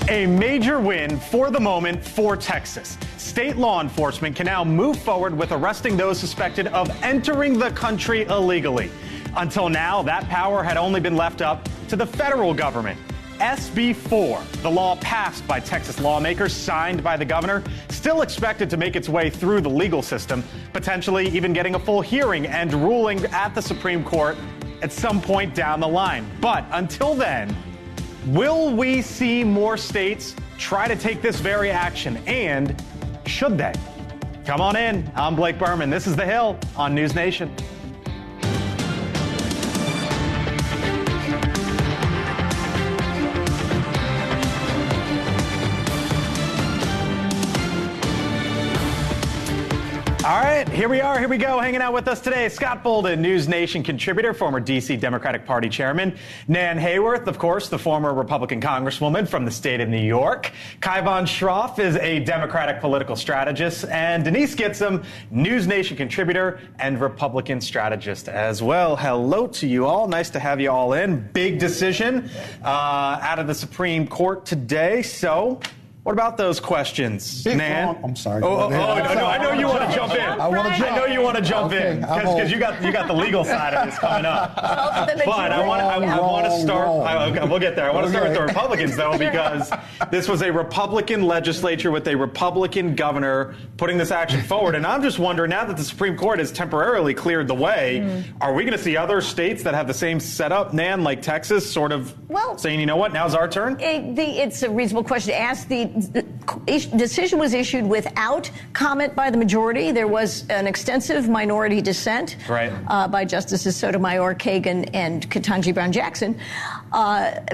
A major win for the moment for Texas. State law enforcement can now move forward with arresting those suspected of entering the country illegally. Until now, that power had only been left up to the federal government. SB 4, the law passed by Texas lawmakers, signed by the governor, still expected to make its way through the legal system, potentially even getting a full hearing and ruling at the Supreme Court at some point down the line. But until then, will we see more states try to take this very action? And should they? Come on in. I'm Blake Berman. This is The Hill on NewsNation. All right, here we are. Here we go. Hanging out with us today, Scott Bolden, NewsNation contributor, former D.C. Democratic Party chairman. Nan Hayworth, of course, the former Republican congresswoman from the state of New York. Kaivan Shroff is a Democratic political strategist. And Denise Gitsham, NewsNation contributor and Republican strategist as well. Hello to you all. Nice to have you all in. Big decision out of the Supreme Court today. So what about those questions, Nan? I'm sorry. No, I know you want to jump in. I want to jump. I know you want to jump in because you got the legal side of this coming up. But I want to start. We'll get there. I want to start with the Republicans though, because this was a Republican legislature with a Republican governor putting this action forward. And I'm just wondering, now that the Supreme Court has temporarily cleared the way, are we going to see other states that have the same setup, Nan, like Texas, sort of saying, you know what, now's our turn? It's a reasonable question to ask. The decision was issued without comment by the majority. There was an extensive minority dissent by Justices Sotomayor, Kagan, and Ketanji Brown Jackson. But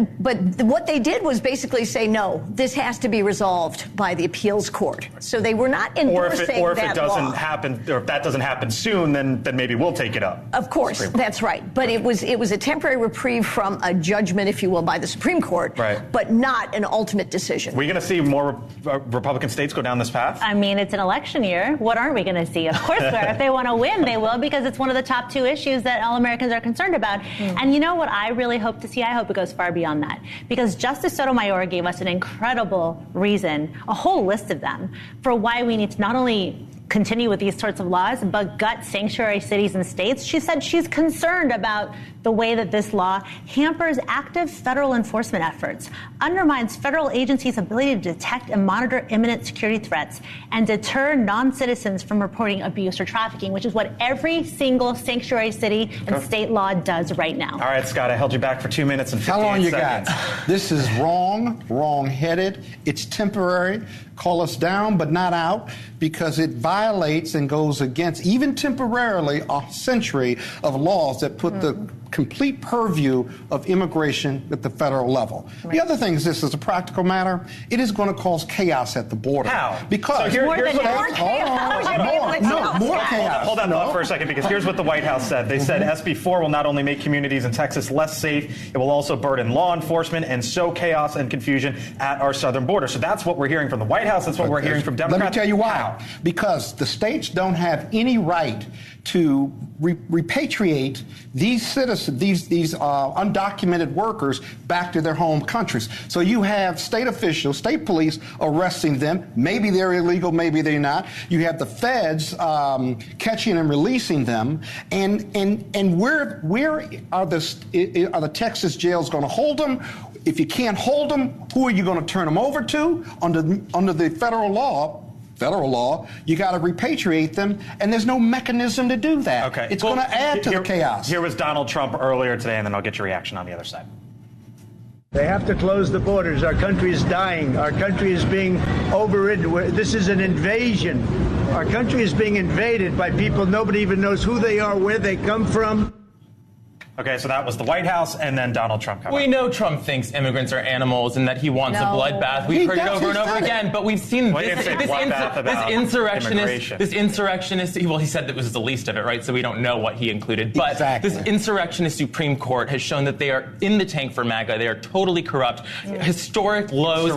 what they did was basically say, no, this has to be resolved by the appeals court. So they were not endorsing that law. Or if it doesn't happen, or if that doesn't happen soon, then maybe we'll take it up. Of course, that's right. But it was a temporary reprieve from a judgment, if you will, by the Supreme Court, but not an ultimate decision. We're going to see more Republican states go down this path? I mean, it's an election year. What aren't we going to see? Of course we are. If they want to win, they will, because it's one of the top two issues that all Americans are concerned about. And you know what I really hope to see? I hope it goes far beyond that, because Justice Sotomayor gave us an incredible reason, a whole list of them, for why we need to not only continue with these sorts of laws, but gut sanctuary cities and states. She said she's concerned about the way that this law hampers active federal enforcement efforts, undermines federal agencies' ability to detect and monitor imminent security threats, and deter non-citizens from reporting abuse or trafficking, which is what every single sanctuary city and state law does right now. All right, Scott, I held you back for 2 minutes and 58 seconds. How long you got? This is wrong-headed. It's temporary. Call us down, but not out, because it violates and goes against, even temporarily, a century of laws that put the complete purview of immigration at the federal level. The other thing is, this is a practical matter. It is going to cause chaos at the border. How? Because more chaos. Hold on for a second, because here's what the White House said. They said SB 4 will not only make communities in Texas less safe, it will also burden law enforcement and sow chaos and confusion at our southern border. So that's what we're hearing from the White House. That's what we're hearing from Democrats. Let me tell you why. Because the states don't have any right to repatriate these citizens, these undocumented workers back to their home countries. So you have state officials, state police arresting them. Maybe they're illegal, maybe they're not. You have the feds catching and releasing them. And where are the Texas jails going to hold them? If you can't hold them, who are you going to turn them over to? Under the federal law, you got to repatriate them, and there's no mechanism to do that. Okay. It's going to add to the chaos. Here was Donald Trump earlier today, and then I'll get your reaction on the other side. They have to close the borders. Our country is dying. Our country is being overridden. This is an invasion. Our country is being invaded by people nobody even knows who they are, where they come from. Okay, so that was the White House, and then Donald Trump. We know Trump thinks immigrants are animals and that he wants a bloodbath. We've heard it over and over again, but we've seen this insurrectionist. Well, he said that was the least of it, right? So we don't know what he included. But this insurrectionist Supreme Court has shown that they are in the tank for MAGA. They are totally corrupt. Historic lows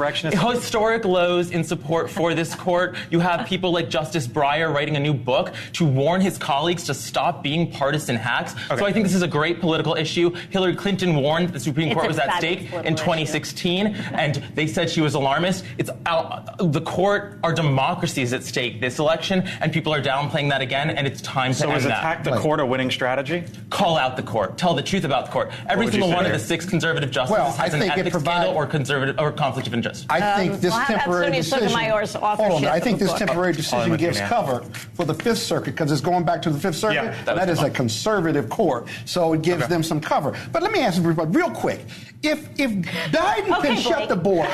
in support for this court. You have people like Justice Breyer writing a new book to warn his colleagues to stop being partisan hacks. So I think this is a great political issue. Hillary Clinton warned the Supreme Court was at stake in 2016, and they said she was alarmist. The court, our democracy is at stake this election, and people are downplaying that again, and it's time to end that. So is attack the court a winning strategy? Call out the court. Tell the truth about the court. Every single one of the 6 conservative justices has an ethics scandal or conflict of interest. I think this temporary decision. I think this temporary decision gives cover for the Fifth Circuit because it's going back to the Fifth Circuit. Yeah, that is a conservative court, so it gives them some cover. But let me ask everybody real quick: if Biden can shut the border,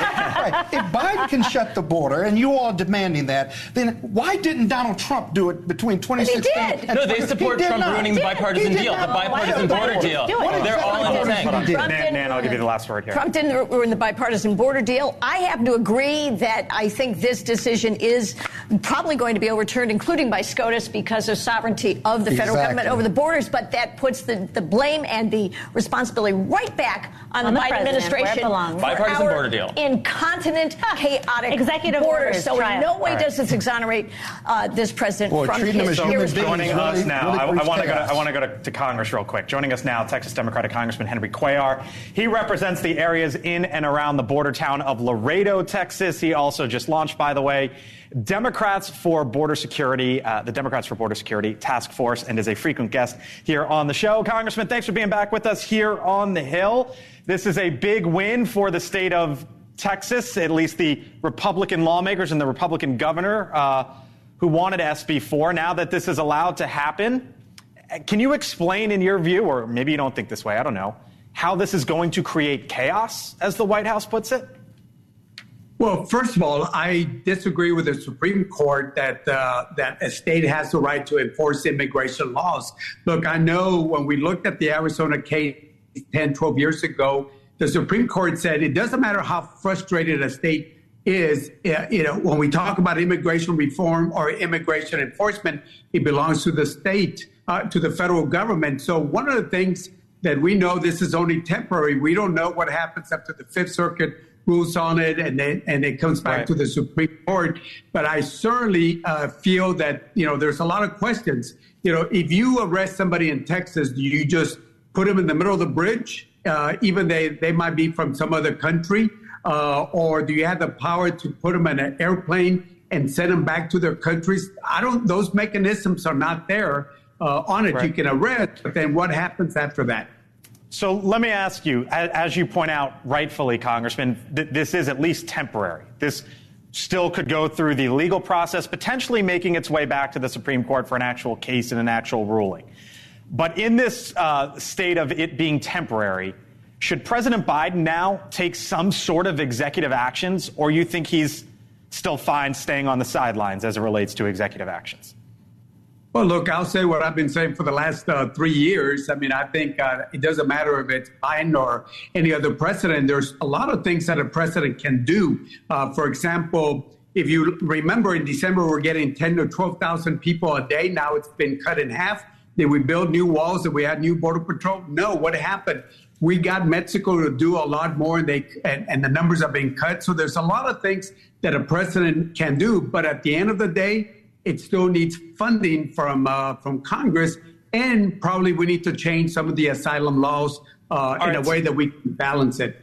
if Biden can shut the border, and you all are demanding that, then why didn't Donald Trump do it between 2016 and No, they support Trump ruining the bipartisan deal, the bipartisan border deal. They're all in the tank. Nan, I'll give you the last word here. Trump didn't ruin the bipartisan border deal. I happen to agree that I think this decision is probably going to be overturned, including by SCOTUS, because of sovereignty of the federal government over the borders. But that puts the blame and the responsibility right back on the Biden administration. Bipartisan border deal. Incontinent, chaotic executive borders. orders. So in no way does this exonerate this president from his Joining us now, I want to go to Congress real quick. Joining us now, Texas Democratic Congressman Henry Cuellar. He represents the areas in and around the border town of Laredo, Texas. He also just launched, by the way, Democrats for Border Security, the Democrats for Border Security Task Force, and is a frequent guest here on the show. Congressman, thanks for being back with us here on the Hill. This is a big win for the state of Texas, at least the Republican lawmakers and the Republican governor who wanted SB 4. Now that this is allowed to happen, can you explain in your view, or maybe you don't think this way, I don't know, how this is going to create chaos, as the White House puts it? Well, first of all, I disagree with the Supreme Court that a state has the right to enforce immigration laws. Look, I know when we looked at the Arizona case 10, 12 years ago, the Supreme Court said it doesn't matter how frustrated a state is, when we talk about immigration reform or immigration enforcement, it belongs to the state, to the federal government. So one of the things that we know, this is only temporary. We don't know what happens after the Fifth Circuit rules on it and it comes back to the Supreme Court. But I certainly feel that, there's a lot of questions. If you arrest somebody in Texas, do you just put them in the middle of the bridge, even they might be from some other country? Or do you have the power to put them in an airplane and send them back to their countries? Those mechanisms are not there on it. Right. You can arrest, but then what happens after that? So let me ask you, as you point out rightfully, Congressman, this is at least temporary. This still could go through the legal process, potentially making its way back to the Supreme Court for an actual case and an actual ruling. But in this state of it being temporary, should President Biden now take some sort of executive actions, or you think he's still fine staying on the sidelines as it relates to executive actions? Well, look, I'll say what I've been saying for the last 3 years. I mean, I think it doesn't matter if it's Biden or any other president. There's a lot of things that a president can do. For example, if you remember in December, we're getting 10 to 12,000 people a day. Now it's been cut in half. Did we build new walls? Did we add new border patrol? No. What happened? We got Mexico to do a lot more, and the numbers are being cut. So there's a lot of things that a president can do. But at the end of the day, it still needs funding from Congress, and probably we need to change some of the asylum laws in a way that we can balance it.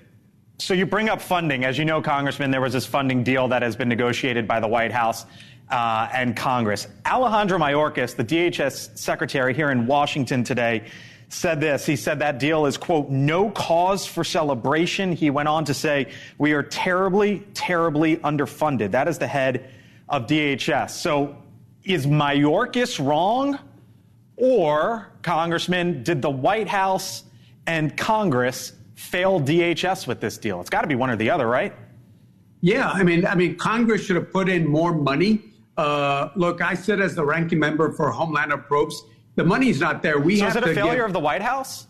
So you bring up funding. As you know, Congressman, there was this funding deal that has been negotiated by the White House and Congress. Alejandro Mayorkas, the DHS secretary here in Washington today, said this. He said that deal is, quote, no cause for celebration. He went on to say, we are terribly, terribly underfunded. That is the head of DHS. So is Mayorkas wrong? Or, Congressman, did the White House and Congress fail DHS with this deal? It's got to be one or the other, right? Yeah, I mean, Congress should have put in more money. Look, I sit as the ranking member for Homeland Approach. The money's not there. So is it a failure of the White House?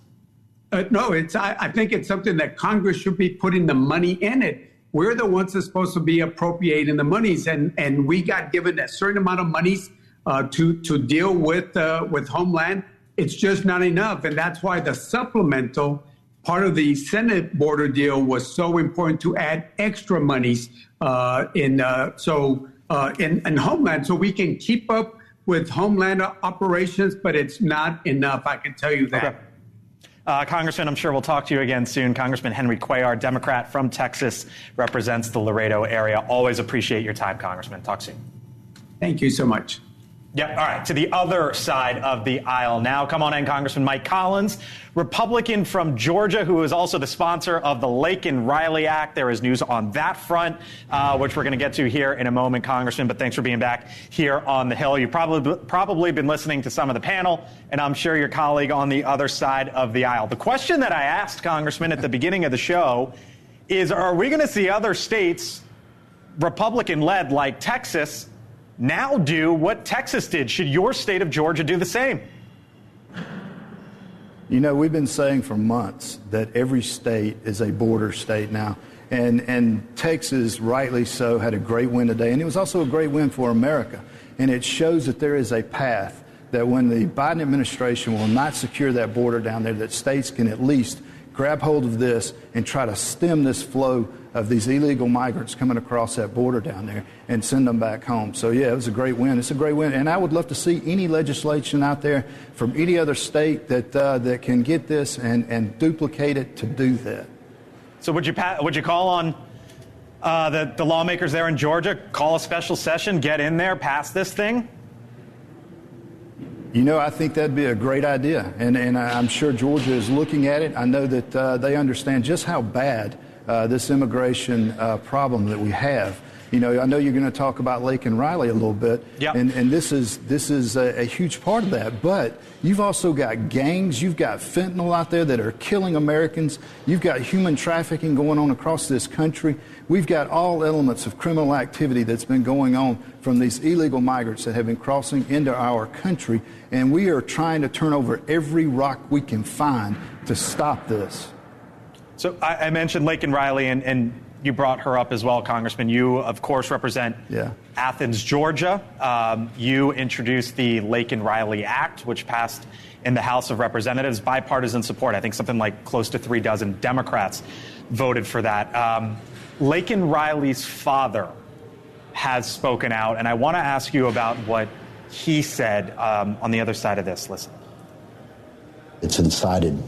No, I think it's something that Congress should be putting the money in it. We're the ones that's supposed to be appropriating the monies, and we got given a certain amount of monies to deal with Homeland. It's just not enough, and that's why the supplemental part of the Senate border deal was so important to add extra monies in Homeland, so we can keep up with Homeland operations, but it's not enough. I can tell you that. Okay. Congressman, I'm sure we'll talk to you again soon. Congressman Henry Cuellar, Democrat from Texas, represents the Laredo area. Always appreciate your time, Congressman. Talk soon. Thank you so much. Yep. All right. To the other side of the aisle now. Come on in, Congressman Mike Collins, Republican from Georgia, who is also the sponsor of the Laken-Riley Act. There is news on that front, which we're going to get to here in a moment, Congressman. But thanks for being back here on the Hill. You've probably been listening to some of the panel, and I'm sure your colleague on the other side of the aisle. The question that I asked, Congressman, at the beginning of the show is, are we going to see other states, Republican-led like Texas, now do what Texas did? Should your state of Georgia do the same? You know, we've been saying for months that every state is a border state now. And Texas, rightly so, had a great win today. And it was also a great win for America. And it shows that there is a path that when the Biden administration will not secure that border down there, that states can at least grab hold of this and try to stem this flow of these illegal migrants coming across that border down there and send them back home. So, yeah, it was a great win. It's a great win. And I would love to see any legislation out there from any other state that can get this and duplicate it to do that. So would you call on the lawmakers there in Georgia, call a special session, get in there, pass this thing? You know, I think that'd be a great idea. And I'm sure Georgia is looking at it. I know that they understand just how bad this immigration problem that we have. You know, I know you're going to talk about Laken-Riley a little bit, yep. and this is a huge part of that. But you've also got gangs, you've got fentanyl out there that are killing Americans, you've got human trafficking going on across this country. We've got all elements of criminal activity that's been going on from these illegal migrants that have been crossing into our country, and we are trying to turn over every rock we can find to stop this. So I mentioned Laken-Riley, and you brought her up as well, Congressman. You, of course, represent Athens, Georgia. You introduced the Laken-Riley Act, which passed in the House of Representatives, bipartisan support. I think something like close to 36 Democrats voted for that. Laken-Riley's father has spoken out, and I want to ask you about what he said on the other side of this. Listen. It's incited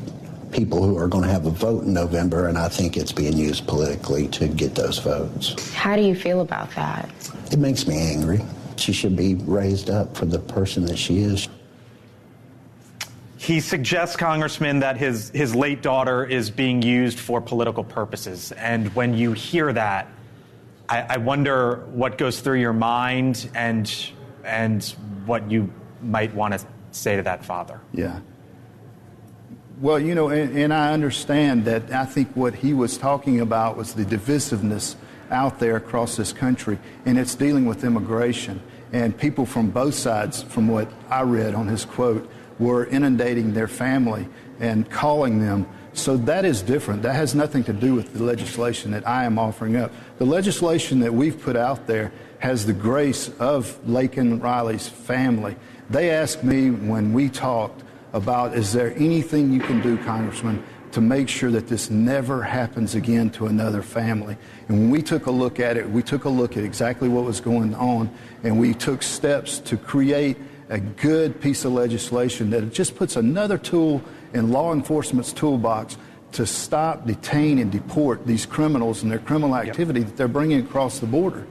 people who are going to have a vote in November, and I think it's being used politically to get those votes. How do you feel about that? It makes me angry. She should be raised up for the person that she is. He suggests, Congressman, that his late daughter is being used for political purposes. And when you hear that, I wonder what goes through your mind and what you might want to say to that father. Yeah. Well, you know, and I understand that. I think what he was talking about was the divisiveness out there across this country, and it's dealing with immigration. And people from both sides, from what I read on his quote, were inundating their family and calling them. So that is different. That has nothing to do with the legislation that I am offering up. The legislation that we've put out there has the grace of Laken-Riley's family. They asked me when we talked about, is there anything you can do, Congressman, to make sure that this never happens again to another family? And when we took a look at it, we took a look at exactly what was going on, and we took steps to create a good piece of legislation that just puts another tool in law enforcement's toolbox to stop, detain, and deport these criminals and their criminal activity that they're bringing across the border.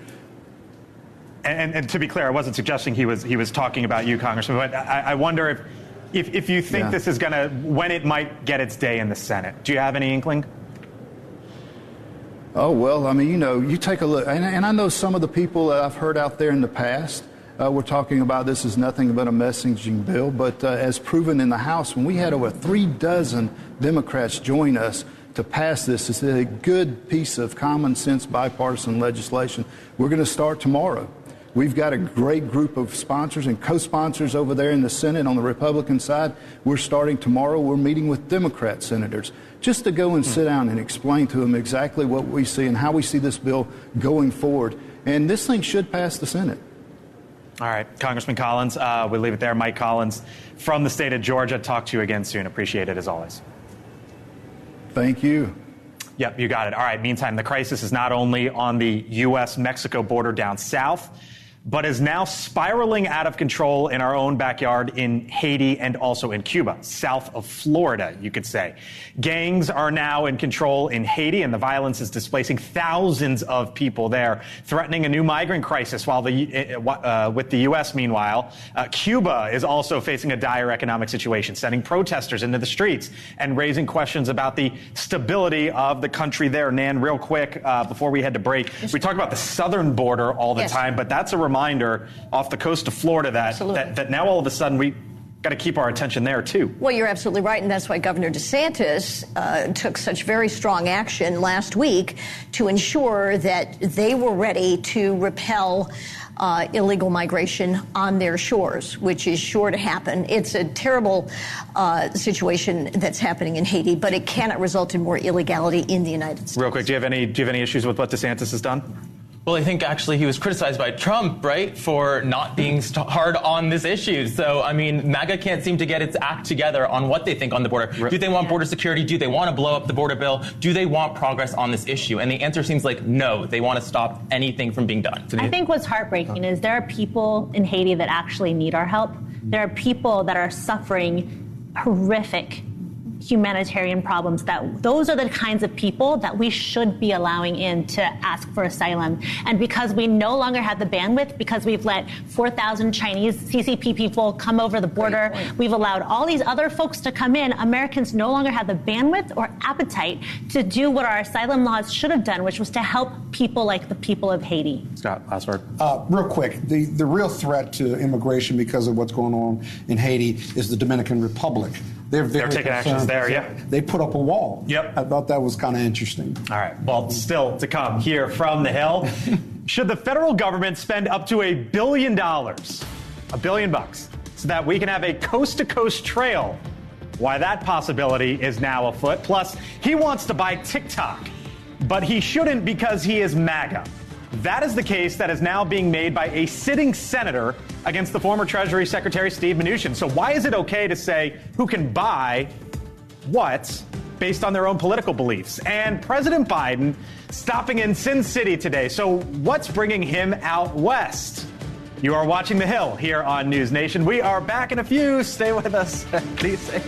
And to be clear, I wasn't suggesting he was talking about you, Congressman, but I wonder if you think this is going to, when it might get its day in the Senate. Do you have any inkling? Oh, well, I mean, you know, you take a look, and I know some of the people that I've heard out there in the past were talking about this is nothing but a messaging bill, but as proven in the House, when we had over 36 Democrats join us to pass this, it's a good piece of common sense bipartisan legislation. We're going to start tomorrow. We've got a great group of sponsors and co-sponsors over there in the Senate on the Republican side. We're starting tomorrow. We're meeting with Democrat senators just to go and sit down and explain to them exactly what we see and how we see this bill going forward. And this thing should pass the Senate. All right, Congressman Collins, we'll leave it there. Mike Collins from the state of Georgia. Talk to you again soon. Appreciate it as always. Thank you. Yep, you got it. All right, meantime, the crisis is not only on the U.S.-Mexico border down south. but is now spiraling out of control in our own backyard in Haiti and also in Cuba, south of Florida, you could say. Gangs are now in control in Haiti, and the violence is displacing thousands of people there, threatening a new migrant crisis. While with the U.S., meanwhile, Cuba is also facing a dire economic situation, sending protesters into the streets and raising questions about the stability of the country there. Nan, real quick, before we head to break, we talk about the southern border all the time, but that's a reminder off the coast of Florida that now all of a sudden we got to keep our attention there too. Well, you're absolutely right, and that's why Governor DeSantis took such very strong action last week to ensure that they were ready to repel illegal migration on their shores, which is sure to happen. It's a terrible situation that's happening in Haiti, but it cannot result in more illegality in the United States. Real quick, do you have any issues with what DeSantis has done? Well, I think actually he was criticized by Trump, right, for not being hard on this issue. So, I mean, MAGA can't seem to get its act together on what they think on the border. Do they want border security? Do they want to blow up the border bill? Do they want progress on this issue? And the answer seems like no. They want to stop anything from being done. I think what's heartbreaking is there are people in Haiti that actually need our help. There are people that are suffering horrific humanitarian problems. Those are the kinds of people that we should be allowing in to ask for asylum. And because we no longer have the bandwidth, because we've let 4,000 Chinese CCP people come over the border, we've allowed all these other folks to come in, Americans no longer have the bandwidth or appetite to do what our asylum laws should have done, which was to help people like the people of Haiti. Scott, last word. Real quick, the real threat to immigration because of what's going on in Haiti is the Dominican Republic. They're taking actions there, yeah. They put up a wall. Yep. I thought that was kind of interesting. All right. Well, still to come here from the Hill. Should the federal government spend up to $1 billion, $1 billion, so that we can have a coast-to-coast trail? Why that possibility is now afoot. Plus, he wants to buy TikTok, but he shouldn't because he is MAGA. That is the case that is now being made by a sitting senator against the former Treasury Secretary Steve Mnuchin. So why is it okay to say who can buy what based on their own political beliefs? And President Biden stopping in Sin City today. So what's bringing him out west? You are watching The Hill here on NewsNation. We are back in a few. Stay with us. Please stay.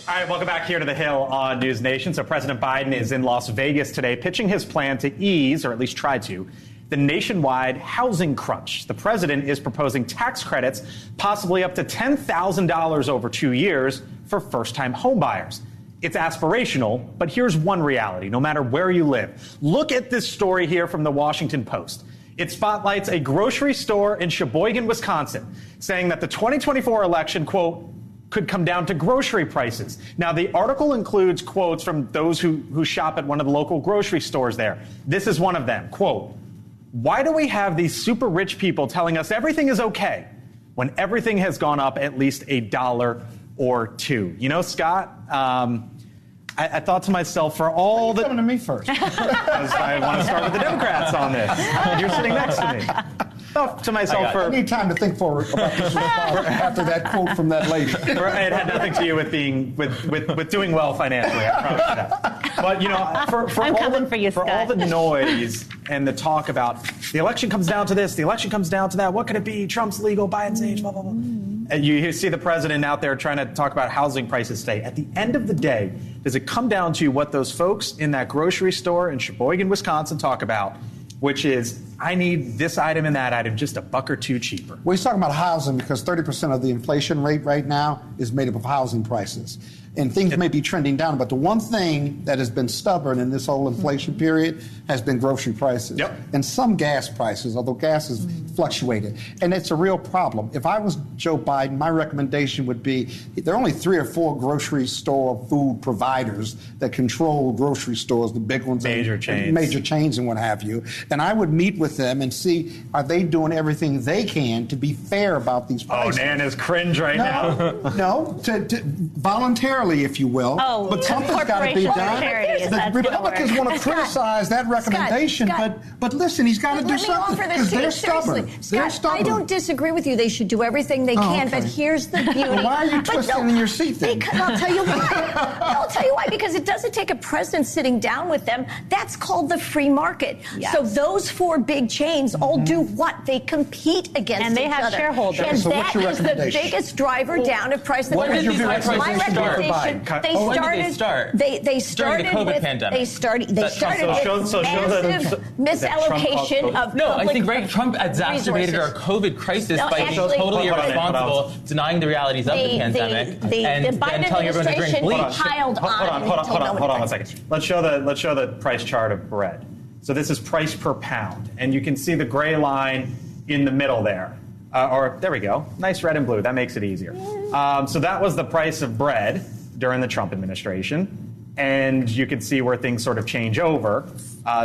All right, welcome back here to The Hill on NewsNation. So President Biden is in Las Vegas today pitching his plan to ease, or at least try to, the nationwide housing crunch. The president is proposing tax credits, possibly up to $10,000 over 2 years for first-time homebuyers. It's aspirational, but here's one reality, no matter where you live. Look at this story here from the Washington Post. It spotlights a grocery store in Sheboygan, Wisconsin, saying that the 2024 election, quote, could come down to grocery prices. Now, the article includes quotes from those who shop at one of the local grocery stores there. This is one of them. Quote, why do we have these super rich people telling us everything is okay when everything has gone up at least $1 or $2? You know, Scott, I thought to myself, for all the... coming to me first? I want to start with the Democrats on this. You're sitting next to me. Thought to myself, I need time to think about this after that quote from that lady. It had nothing to do with being with doing well financially. I promise you that. But you know, for all the noise and the talk about the election comes down to this, the election comes down to that. What could it be? Trump's legal, Biden's age, blah blah blah. And you see the president out there trying to talk about housing prices today. At the end of the day, does it come down to what those folks in that grocery store in Sheboygan, Wisconsin talk about, which is, I need this item and that item just $1 or $2 cheaper? Well, he's talking about housing because 30% of the inflation rate right now is made up of housing prices. And things may be trending down, but the one thing that has been stubborn in this whole inflation period has been grocery prices. Yep. And some gas prices, although gas has fluctuated. And it's a real problem. If I was Joe Biden, my recommendation would be, there are only 3 or 4 grocery store food providers that control grocery stores, the big ones. Major chains and what have you. And I would meet with with them and see are they doing everything they can to be fair about these prices. Oh, Nan is cringe right now. No, to voluntarily, if you will. Oh, but something's got to be done. The Republicans want to criticize that recommendation, but listen, he's got to do something because they're stubborn. They're stubborn. I don't disagree with you. They should do everything they can, but here's the beauty. Well, why are you twisting in your seat then? Because I'll tell you why. I'll tell you why. Because it doesn't take a president sitting down with them. That's called the free market. Yes. So those four big chains all do what? They compete against each other. And they have shareholders. And so that is the biggest driver down of price. When did these high prices start? When did they start? They started during the COVID with, pandemic. They started with So massive misallocation of No, I think public Trump exacerbated our COVID crisis by being totally irresponsible, denying the realities of the pandemic, and the Biden telling everyone to drink administration bleach. piled on. Hold on 1 second. Let's show the price chart of bread. So this is price per pound, and you can see the gray line in the middle there. Or there we go. Nice red and blue. That makes it easier. So that was the price of bread during the Trump administration. And you can see where things sort of change over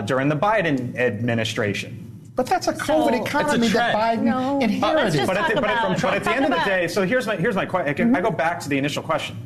during the Biden administration. But that's a COVID economy that Biden inherited. But at the end of the day, so here's my question. I go back to the initial question.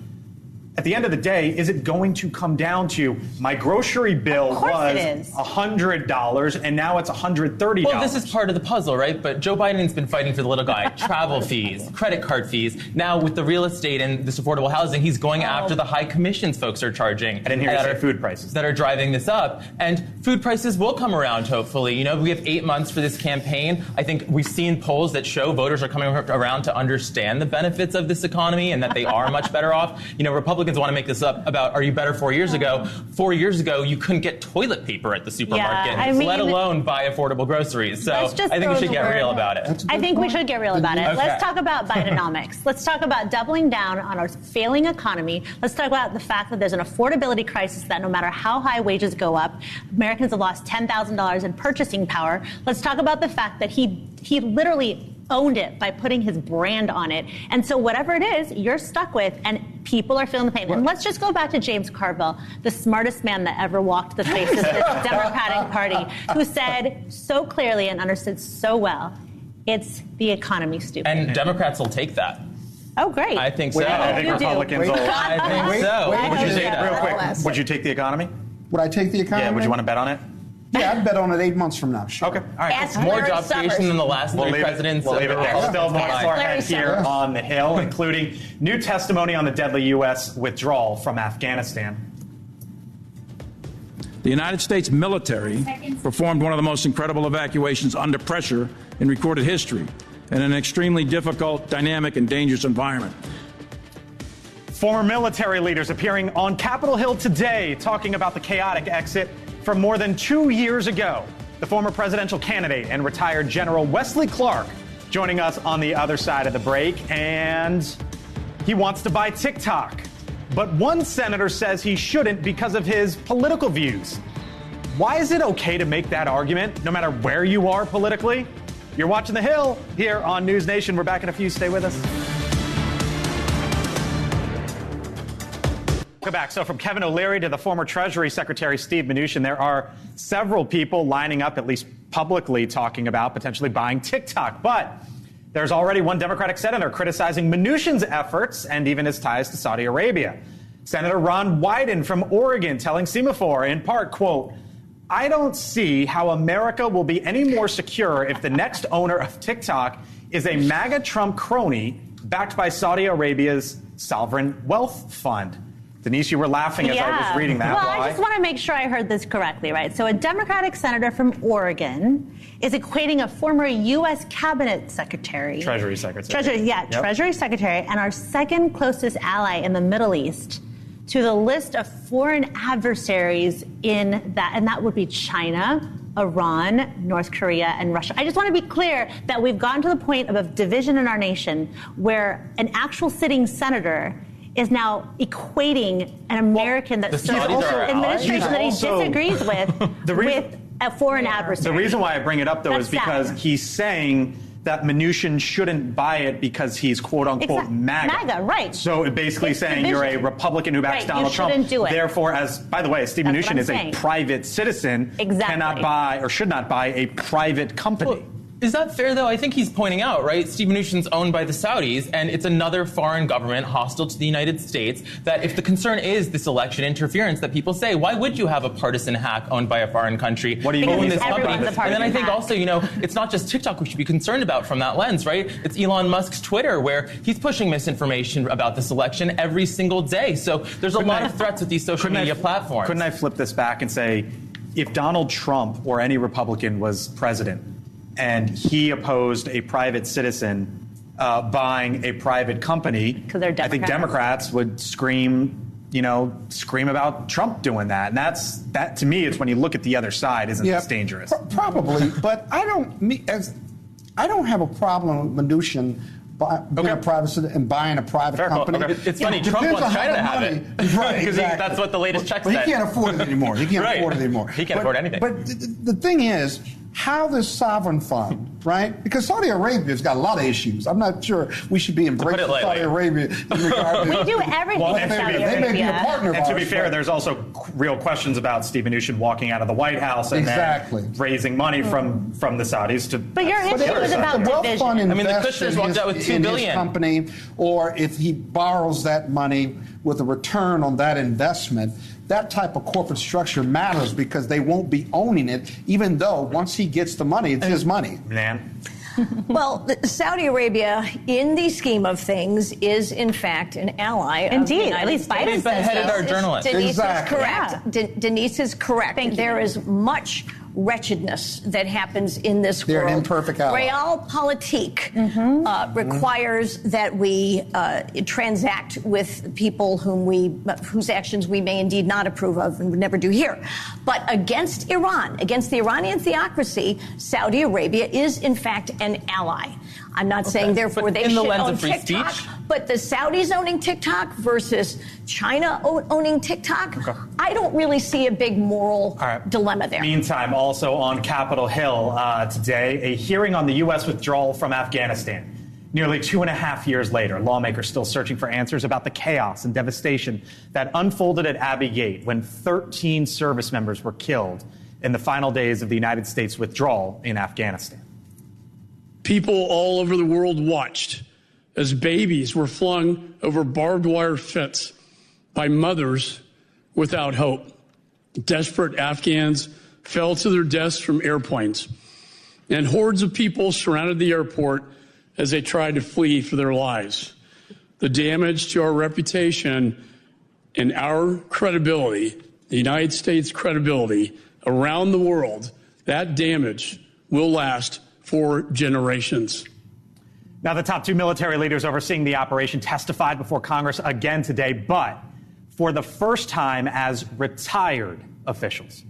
At the end of the day, is it going to come down to my grocery bill was $100 and now it's $130? Well, this is part of the puzzle, right? But Joe Biden's been fighting for the little guy. Travel fees, credit card fees. Now with the real estate and this affordable housing, he's going after the high commissions folks are charging. I didn't hear you say food prices. That are driving this up. And food prices will come around, hopefully. You know, we have 8 months for this campaign. I think we've seen polls that show voters are coming around to understand the benefits of this economy and that they are much better off. You know, Republicans want to make this up about are you better 4 years ago? 4 years ago, you couldn't get toilet paper at the supermarket, let alone buy affordable groceries. So I think we should get real about it. I think we should get real about it. Okay. Let's talk about Bidenomics. Let's talk about doubling down on our failing economy. Let's talk about the fact that there's an affordability crisis that no matter how high wages go up, Americans have lost $10,000 in purchasing power. Let's talk about the fact that he literally owned it by putting his brand on it. And so whatever it is, you're stuck with, and people are feeling the pain. And let's just go back to James Carville, the smartest man that ever walked the face of this Democratic Party, who said so clearly and understood so well, it's the economy, stupid. And Democrats will take that. Oh, great. I think so. I think Republicans will. I think so. Would you say, real quick, would you take the economy? Would I take the economy? Yeah, would you want to bet on it? Yeah, I'd bet on it 8 months from now. Sure. Okay, all right. More job creation than the last three presidents. We'll leave it there. Still more ahead here on the Hill, including new testimony on the deadly U.S. withdrawal from Afghanistan. The United States military performed one of the most incredible evacuations under pressure in recorded history in an extremely difficult, dynamic, and dangerous environment. Former military leaders appearing on Capitol Hill today talking about the chaotic exit from more than 2 years ago. The former presidential candidate and retired General Wesley Clark joining us on the other side of the break. And he wants to buy TikTok. But one senator says he shouldn't because of his political views. Why is it okay to make that argument, no matter where you are politically? You're watching The Hill here on News Nation. We're back in a few. Stay with us. Welcome back. So from Kevin O'Leary to the former Treasury Secretary Steve Mnuchin, there are several people lining up, at least publicly, talking about potentially buying TikTok. But there's already one Democratic senator criticizing Mnuchin's efforts and even his ties to Saudi Arabia. Senator Ron Wyden from Oregon telling Semaphore, in part, quote, "I don't see how America will be any more secure if the next owner of TikTok is a MAGA Trump crony backed by Saudi Arabia's sovereign wealth fund." Denise, you were laughing as I was reading that. Well, Why? I just want to make sure I heard this correctly, right? So a Democratic senator from Oregon is equating a former U.S. cabinet secretary. Treasury secretary. Treasury secretary, and our second closest ally in the Middle East to the list of foreign adversaries in that, and that would be China, Iran, North Korea, and Russia. I just want to be clear that we've gotten to the point of a division in our nation where an actual sitting senator is now equating an American that serves an administration that he disagrees with a foreign adversary. The reason why I bring it up, though, is because he's saying that Mnuchin shouldn't buy it because he's quote-unquote MAGA. MAGA, right. So basically saying you're a Republican who backs Donald Trump. You shouldn't do it. Therefore, by the way, Steve Mnuchin is a private citizen, cannot buy or should not buy a private company. Well, is that fair, though? I think he's pointing out, right, Steve Mnuchin's owned by the Saudis, and it's another foreign government hostile to the United States, that if the concern is this election interference, that people say, why would you have a partisan hack owned by a foreign country? What do you mean? This company? And then I think also, it's not just TikTok we should be concerned about from that lens, right? It's Elon Musk's Twitter, where he's pushing misinformation about this election every single day. So there's a lot of threats with these social media platforms. Couldn't I flip this back and say, if Donald Trump or any Republican was president, and he opposed a private citizen buying a private company, I think Democrats would scream about Trump doing that. And that to me, it's when you look at the other side, isn't this dangerous? Probably, but I don't have a problem with Mnuchin being a private citizen and buying a private company. Okay. It's funny, Trump wants China to have it. Right, because that's what the latest check said. He can't afford it anymore. He can't afford it anymore. He can't afford anything. But the thing is, how this sovereign fund, right? Because Saudi Arabia's got a lot of issues. I'm not sure we should be embracing Saudi Arabia in regard to... We do everything in Saudi Arabia. They may be a partner of ours. And to be fair, there's also real questions about Steve Mnuchin walking out of the White House and then raising money from the Saudis to... But your issue is about division. I mean, the Kushners walked out with $2 billion. Company, or if he borrows that money with a return on that investment, that type of corporate structure matters because they won't be owning it, even though once he gets the money, it's his money. Man. Well, Saudi Arabia, in the scheme of things, is in fact an ally of the United States. Biden beheaded our journalists. Denise is correct. Denise is correct. There is much wretchedness that happens in this world. They're an imperfect ally. Realpolitik requires that we transact with people whose actions we may indeed not approve of and would never do here. But against Iran, against the Iranian theocracy, Saudi Arabia is in fact an ally. I'm not saying, therefore, they should own TikTok, but the Saudis owning TikTok versus China owning TikTok, I don't really see a big moral dilemma there. Meantime, also on Capitol Hill today, a hearing on the U.S. withdrawal from Afghanistan. Nearly 2.5 years later, lawmakers still searching for answers about the chaos and devastation that unfolded at Abbey Gate when 13 service members were killed in the final days of the United States withdrawal in Afghanistan. People all over the world watched as babies were flung over barbed wire fence by mothers without hope. Desperate Afghans fell to their deaths from airplanes, and hordes of people surrounded the airport as they tried to flee for their lives. The damage to our reputation and our credibility, the United States credibility around the world, that damage will last for generations. Now, the top two military leaders overseeing the operation testified before Congress again today, but for the first time as retired officials.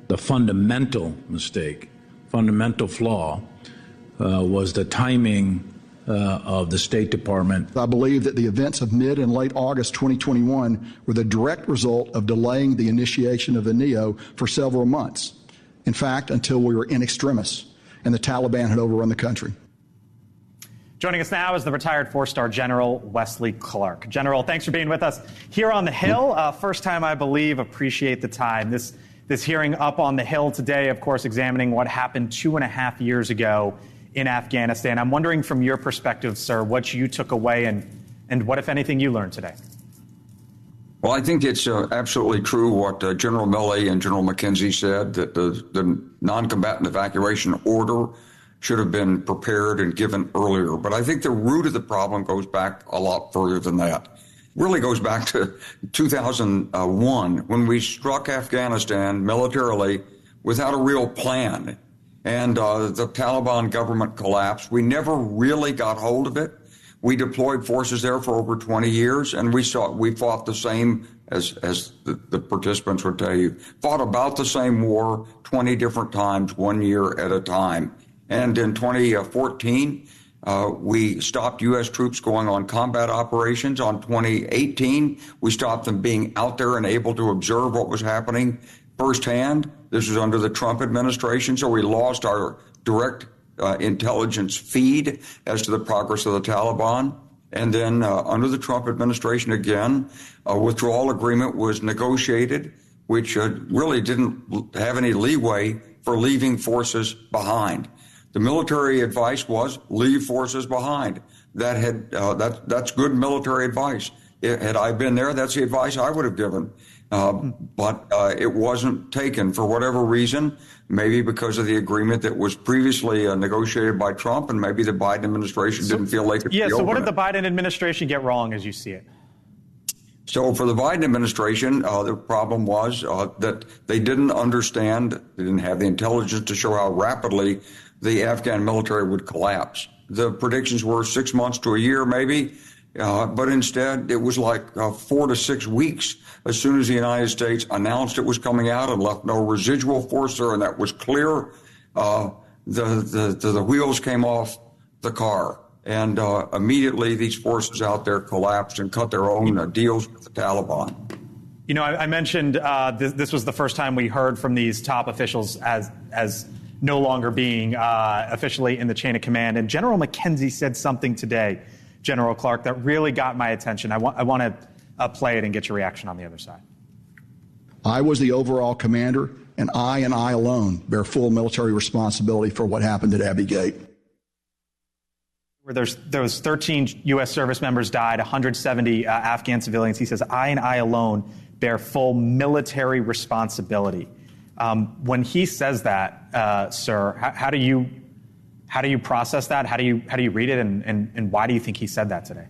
The fundamental mistake, fundamental flaw, was the timing of the State Department. I believe that the events of mid and late August 2021 were the direct result of delaying the initiation of the NEO for several months. In fact, until we were in extremis and the Taliban had overrun the country. Joining us now is the retired four-star General Wesley Clark. General, thanks for being with us here on the Hill. First time, I believe. Appreciate the time. This hearing up on the Hill today, of course, examining what happened 2.5 years ago in Afghanistan. I'm wondering from your perspective, sir, what you took away and what, if anything, you learned today. Well, I think it's absolutely true what General Milley and General McKenzie said, that the non-combatant evacuation order should have been prepared and given earlier. But I think the root of the problem goes back a lot further than that. Really goes back to 2001, when we struck Afghanistan militarily without a real plan. And the Taliban government collapsed. We never really got hold of it. We deployed forces there for over 20 years, and we fought the same, as the participants would tell you, fought about the same war 20 different times, 1 year at a time. And in 2014, we stopped U.S. troops going on combat operations. On 2018, we stopped them being out there and able to observe what was happening firsthand. This was under the Trump administration, so we lost our direct intelligence feed as to the progress of the Taliban. And then under the Trump administration again, a withdrawal agreement was negotiated, which really didn't have any leeway for leaving forces behind. The military advice was leave forces behind. That's good military advice. Had I been there, that's the advice I would have given. But it wasn't taken for whatever reason, maybe because of the agreement that was previously negotiated by Trump, and maybe the Biden administration didn't feel they could. Yeah, so what did the Biden administration get wrong as you see it? So for the Biden administration, the problem was that they didn't understand, they didn't have the intelligence to show how rapidly the Afghan military would collapse. The predictions were 6 months to a year, maybe. But instead, it was like 4 to 6 weeks as soon as the United States announced it was coming out and left no residual force there, and that was clear. The wheels came off the car, and immediately these forces out there collapsed and cut their own deals with the Taliban. You know, I mentioned this was the first time we heard from these top officials as no longer being officially in the chain of command, and General McKenzie said something today, General Clark, that really got my attention. I want to play it and get your reaction on the other side. I was the overall commander, and I alone bear full military responsibility for what happened at Abbey Gate. Where those 13 U.S. service members died, 170 Afghan civilians. He says, I alone bear full military responsibility. When he says that, sir, how do you process that? How do you read it, and why do you think he said that today?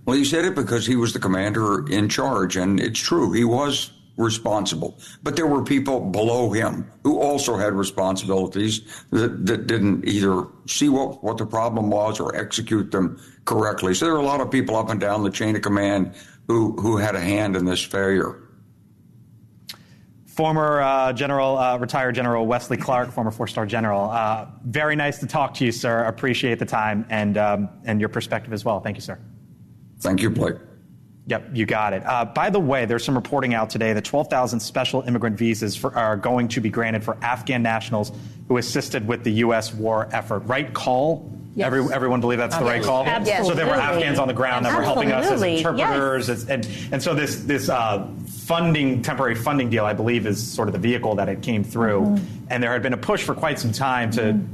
Well, he said it because he was the commander in charge, and it's true, he was responsible. But there were people below him who also had responsibilities that didn't either see what the problem was or execute them correctly. So there are a lot of people up and down the chain of command who had a hand in this failure. Former retired General Wesley Clark, former four-star general. Very nice to talk to you, sir. Appreciate the time and your perspective as well. Thank you, sir. Thank you, Blake. Yep, you got it. By the way, there's some reporting out today that 12,000 special immigrant visas are going to be granted for Afghan nationals who assisted with the U.S. war effort. Right call? Yes. Everyone believe that's the right call? Absolutely. So there were Afghans on the ground that were helping us as interpreters. Yes. And so this temporary funding deal, I believe, is sort of the vehicle that it came through. Mm-hmm. And there had been a push for quite some time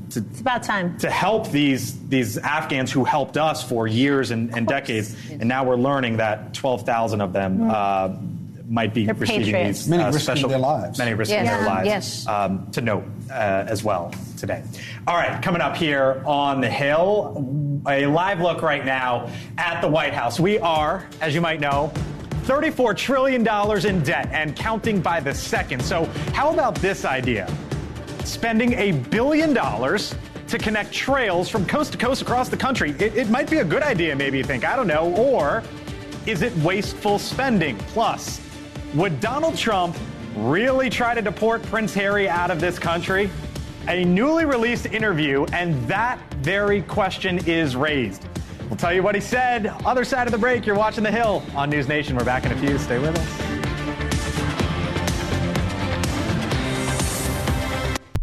it's about time to help these Afghans who helped us for years and decades. And now we're learning that 12,000 of them might be receiving these many risking their lives. Many risking their lives. To note as well today. All right, coming up here on the Hill, a live look right now at the White House. We are, as you might know, $34 trillion in debt and counting by the second. So how about this idea? Spending $1 billion to connect trails from coast to coast across the country. It might be a good idea, maybe you think. I don't know. Or is it wasteful spending? Plus, would Donald Trump really try to deport Prince Harry out of this country? A newly released interview, and that very question is raised. We'll tell you what he said. Other side of the break, you're watching The Hill on NewsNation. We're back in a few. Stay with us.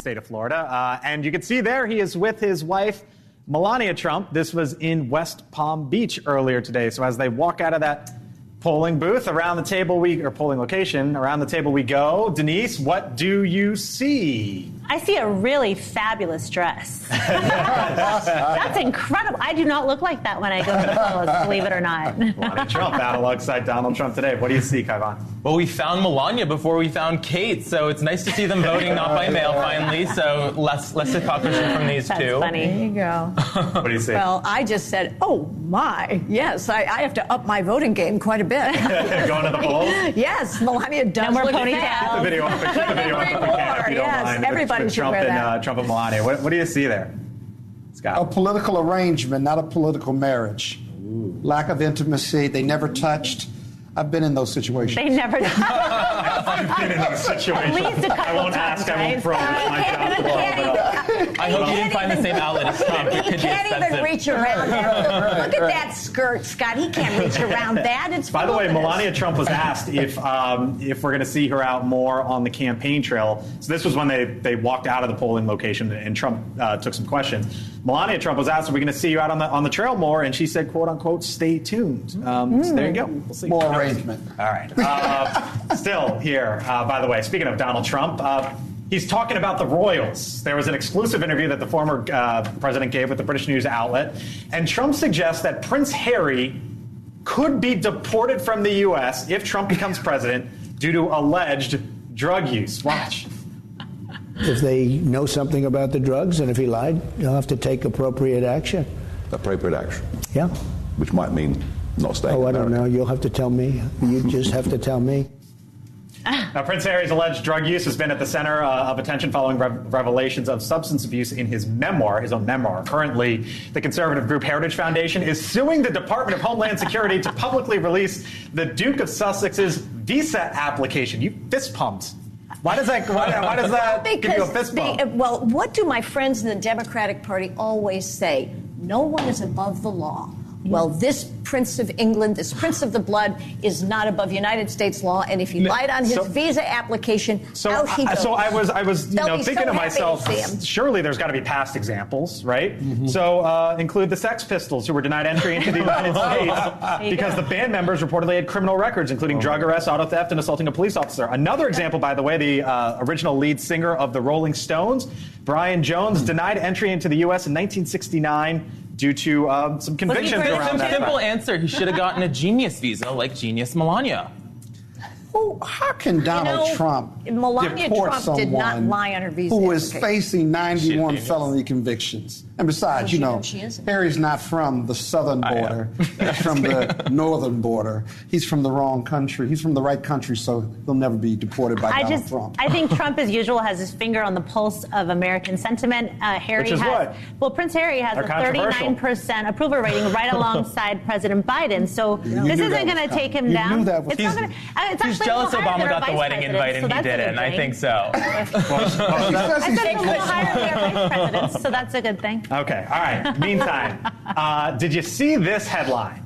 State of Florida. And you can see there he is with his wife, Melania Trump. This was in West Palm Beach earlier today. So as they walk out of that polling booth around the table polling location, around the table we go. Denise, what do you see? I see a really fabulous dress. That's incredible. I do not look like that when I go to the polls, believe it or not. Melania Trump out alongside Donald Trump today. What do you see, Kaivan? Well, we found Melania before we found Kate, so it's nice to see them voting not by mail finally, so less hypocrisy from these two. That's funny. There you go. What do you see? Well, I just said, oh my, yes, I have to up my voting game quite a bit. Going to the polls? Yes, Melania does look ponytails. Keep the video up if you can, if you don't mind. Everybody should wear that. Trump and Melania. What do you see there, Scott? A political arrangement, not a political marriage. Ooh. Lack of intimacy. They never touched. I've been in those situations. They never do. I've been in those situations. At least a couple I won't times, ask. I won't right? probe. I hope you didn't find the same outlet as Trump. It He could be can't even expensive. reach around that. Look at that skirt, Scott. He can't reach around that. It's By the way, voluminous. Melania Trump was asked if we're going to see her out more on the campaign trail. So this was when they walked out of the polling location, and Trump took some questions. Melania Trump was asked, "Are we going to see you out on the trail more?" And she said, "quote unquote, stay tuned." So there you go. We'll see. More arrangement. All right. Still here. By the way, speaking of Donald Trump. He's talking about the royals. There was an exclusive interview that the former president gave with the British news outlet, and Trump suggests that Prince Harry could be deported from the U.S. if Trump becomes president due to alleged drug use. Watch. If they know something about the drugs, and if he lied, you'll have to take appropriate action. Appropriate action? Yeah. Which might mean not staying Oh, in I don't America. know. You'll have to tell me. You just have to tell me. Now, Prince Harry's alleged drug use has been at the center of attention following revelations of substance abuse in his own memoir. Currently, the conservative group Heritage Foundation is suing the Department of Homeland Security to publicly release the Duke of Sussex's visa application. You fist pumped. Why does that give you a fist bump? Well, what do my friends in the Democratic Party always say? No one is above the law. Well, this Prince of England, this Prince of the Blood, is not above United States law, and if he lied on his visa application, out he goes. So I was They'll be thinking so to happy myself, see him. surely there's got to be past examples, right? So include the Sex Pistols, who were denied entry into the United States because the band members reportedly had criminal records, including drug arrests, auto theft, and assaulting a police officer. Another example, by the way, the original lead singer of the Rolling Stones, Brian Jones, denied entry into the U.S. in 1969 due to some convictions around that. Simple answer. He should have gotten a genius visa like genius Melania. Well, how can Donald Trump Melania deport Trump someone did not lie on her visa who is application. facing 91 felony convictions? And besides, Harry's not from the southern border. He's from the northern border. He's from the wrong country. He's from the right country, so he'll never be deported by Donald Trump. I think Trump, as usual, has his finger on the pulse of American sentiment. Harry Which is has, what? Well, Prince Harry has a 39% approval rating right alongside President Biden. So this isn't going to take him down. Knew that was It's not going to. He's jealous Obama got the wedding invite and he didn't. I think so. I said it's a little higher than our vice presidents, so that's a good thing. Okay, all right. Meantime, did you see this headline?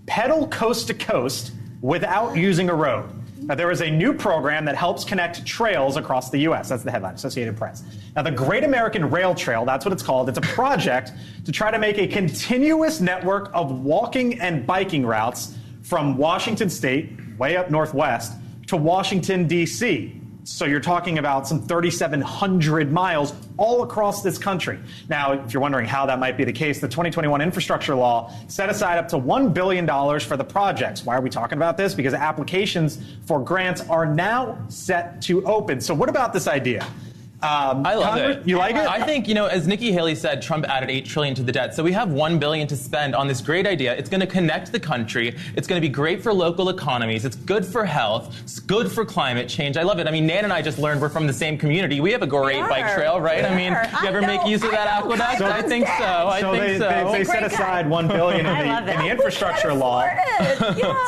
Pedal coast to coast without using a road. Now, there is a new program that helps connect trails across the U.S. That's the headline, Associated Press. Now, the Great American Rail Trail, that's what it's called. It's a project to try to make a continuous network of walking and biking routes from Washington State, way up northwest, to Washington, D.C. So you're talking about some 3,700 miles all across this country. Now, if you're wondering how that might be the case, the 2021 infrastructure law set aside up to $1 billion for the projects. Why are we talking about this? Because applications for grants are now set to open. So what about this idea? I love it. You like it? I think, as Nikki Haley said, Trump added $8 trillion to the debt. So we have $1 billion to spend on this great idea. It's going to connect the country. It's going to be great for local economies. It's good for health. It's good for climate change. I love it. I mean, Nan and I just learned we're from the same community. We have a great bike trail, right? I mean, you ever make use of that aqueduct? I think so. They set aside $1 billion in the infrastructure law.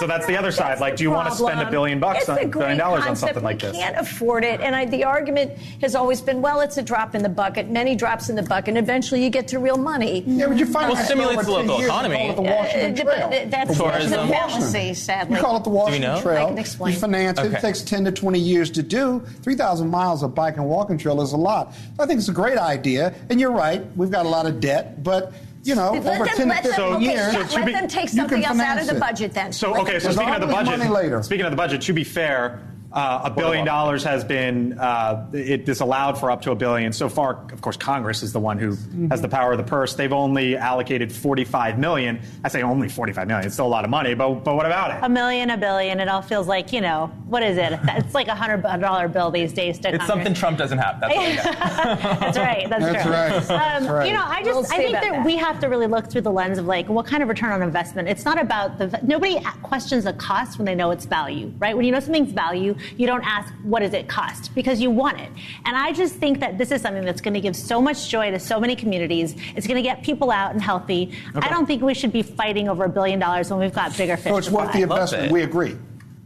So that's the other side. Like, do you want to spend $1 billion on something like this? We can't afford it. And the argument has always been, well, it's a drop in the bucket, many drops in the bucket, and eventually you get to real money. Yeah, but you find it stimulates the local economy. The Washington Trail. That's the fallacy, sadly. You call it the Washington Trail. I can explain. You finance it. It takes 10 to 20 years to do. 3,000 miles of bike and walking trail is a lot. I think it's a great idea. And you're right. We've got a lot of debt, but over 10 to 15 years, let them take something else out of the budget then. So speaking of the budget, to be fair, $1 billion has been disallowed for up to $1 billion. So far, of course, Congress is the one who has the power of the purse. They've only allocated $45 million. I say only $45 million. It's still a lot of money, but what about it? $1 million, $1 billion. It all feels like, what is it? It's like $100 bill these days to It's something Trump doesn't have. That's That's right. That's true. Right. I think that we have to really look through the lens of what kind of return on investment. It's not about nobody questions the cost when they know its value, right? When you know something's value, you don't ask, what does it cost? Because you want it. And I just think that this is something that's going to give so much joy to so many communities. It's going to get people out and healthy. Okay. I don't think we should be fighting over $1 billion when we've got bigger fish. So it's worth the investment. We agree.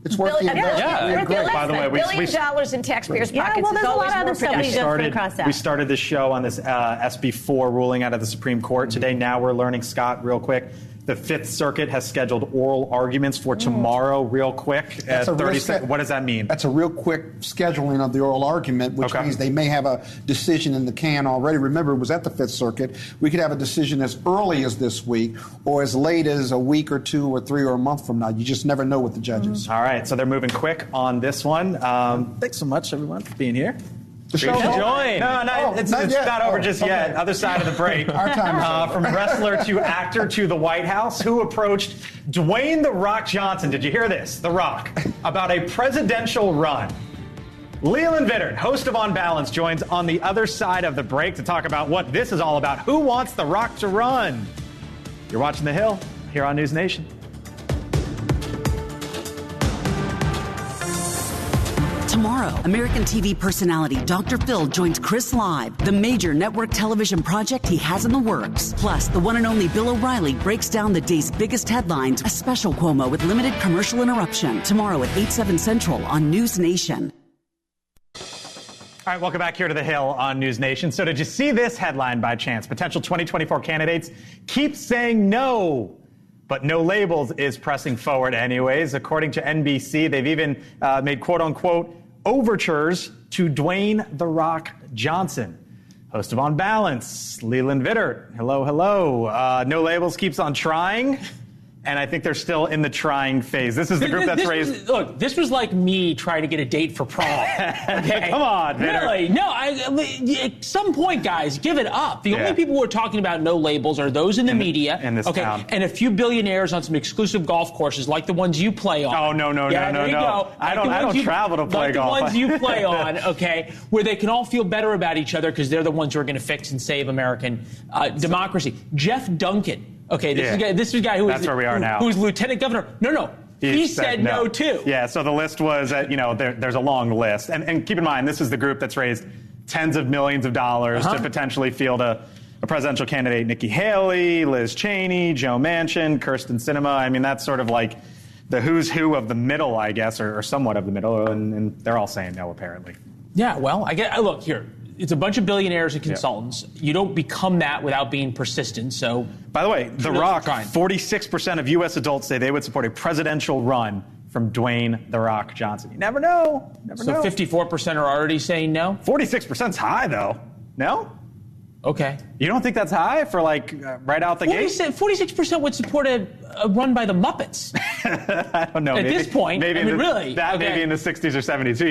It's worth the investment. By the way, $1 billion in taxpayers' pockets. Well, there's a lot of other stuff we go across that. We started this show on this SB4 ruling out of the Supreme Court today. Now we're learning, Scott, real quick. The Fifth Circuit has scheduled oral arguments for tomorrow, real quick. What does that mean? That's a real quick scheduling of the oral argument, which means they may have a decision in the can already. Remember, it was at the Fifth Circuit. We could have a decision as early as this week or as late as a week or 2 or 3 or a month from now. You just never know with the judges. All right, so they're moving quick on this one. Thanks so much, everyone, for being here. The show join. It's not over just yet. Other side of the break. Our time from wrestler to actor to the White House, who approached Dwayne "The Rock" Johnson. Did you hear this? The Rock about a presidential run. Leland Vittert, host of On Balance, joins on the other side of the break to talk about what this is all about. Who wants The Rock to run? You're watching The Hill here on NewsNation. Tomorrow, American TV personality Dr. Phil joins Chris live, the major network television project he has in the works. Plus, the one and only Bill O'Reilly breaks down the day's biggest headlines, a special Cuomo with limited commercial interruption. Tomorrow at 8/7 Central on NewsNation. All right, welcome back here to The Hill on NewsNation. So did you see this headline by chance? Potential 2024 candidates keep saying no. But No Labels is pressing forward anyways. According to NBC, they've even made quote-unquote overtures to Dwayne "The Rock" Johnson. Host of On Balance, Leland Vittert. Hello. No Labels keeps on trying. And I think they're still in the trying phase. This is the group that's raised... Look, this was like me trying to get a date for prom. Okay? Come on, Vittert. Really? No, at some point, guys, give it up. The only people who are talking about No Labels are those in the media. In this town. And a few billionaires on some exclusive golf courses like the ones you play on. Oh, no. I don't travel to play golf. The ones you play on, okay, where they can all feel better about each other because they're the ones who are going to fix and save American democracy. Jeff Duncan. Okay, this is a guy who is where we are now. Who's lieutenant governor. No. He said no too. Yeah, so the list was, there's a long list. And keep in mind, this is the group that's raised tens of millions of dollars to potentially field a presidential candidate. Nikki Haley, Liz Cheney, Joe Manchin, Kirsten Sinema. I mean, that's sort of like the who's who of the middle, I guess, or somewhat of the middle. And they're all saying no, apparently. Yeah, well, look, here. It's a bunch of billionaires and consultants. Yeah. You don't become that without being persistent. So, by the way, The Rock, 46% of U.S. adults say they would support a presidential run from Dwayne "The Rock" Johnson. You never know. So 54% are already saying no? 46%'s high, though. No? Okay. You don't think that's high for, right out the gate? 46% would support a run by the Muppets. I don't know. At this point, maybe really. Maybe in the 60s or 70s.